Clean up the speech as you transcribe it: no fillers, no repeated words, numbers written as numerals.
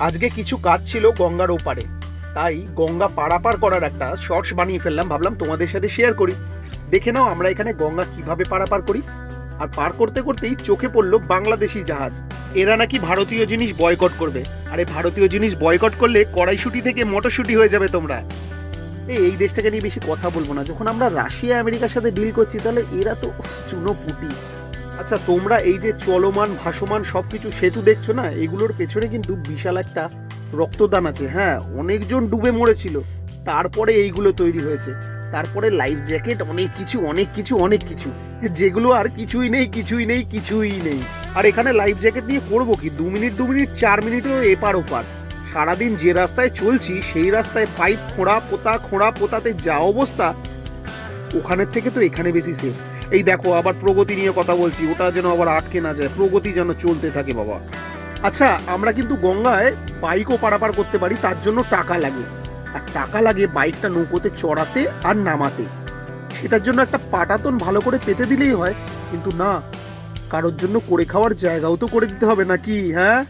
আজকে কিছু কাজ ছিল গঙ্গার ওপারে, তাই গঙ্গা পারাপার করার একটা শর্টস বানিয়ে ফেললাম, ভাবলাম তোমাদের সাথে শেয়ার করি। দেখে নাও আমরা এখানে গঙ্গা কিভাবে পারাপার করি। আর পার করতে করতেই চোখে পড়লো বাংলাদেশি জাহাজ। এরা নাকি ভারতীয় জিনিস বয়কট করবে। আরে ভারতীয় জিনিস বয়কট করলে কড়াইশুটি থেকে মটরশুটি হয়ে যাবে তোমরা। এই দেশটাকে নিয়ে বেশি কথা বলবো না, যখন আমরা রাশিয়া আমেরিকার সাথে ডিল করছি তাহলে এরা তো চুনো পুটি। আচ্ছা, তোমরা এই যে চলমান ভাসমান সবকিছু সেতু দেখছো না, এগুলোর পেছনে কিন্তু বিশাল একটা রক্তদান আছে। হ্যাঁ, অনেকজন ডুবে মরেছিল, তারপরে এইগুলো তৈরি হয়েছে। তারপরে লাইফ জ্যাকেট, অনেক কিছু অনেক কিছু অনেক কিছু, যেগুলো আর কিছুই নেই কিছুই নেই কিছুই নেই। আর এখানে লাইফ জ্যাকেট নিয়ে করবো কি? 2 মিনিট 2 মিনিট 4 মিনিটও এপার ওপার। সারাদিন যে রাস্তায় চলছি সেই রাস্তায় পাইপ খোঁড়া পোতাতে যা অবস্থা, ওখানের থেকে তো এখানে বেশি সেফ। এই দেখো, আবার প্রগতি নিয়ে কথা বলছি, ওটা যেন আবার আটকে না যায়, প্রগতি যেন চলতে থাকে বাবা। আচ্ছা, আমরা কিন্তু গঙ্গায় বাইকও পারাপার করতে পারি, তার জন্য টাকা লাগে। আর টাকা লাগে বাইকটা নৌকোতে চড়াতে আর নামাতে। সেটার জন্য একটা পাটাতন ভালো করে পেতে দিলেই হয়, কিন্তু না, কারোর জন্য করে খাওয়ার জায়গাও তো করে দিতে হবে নাকি? হ্যাঁ।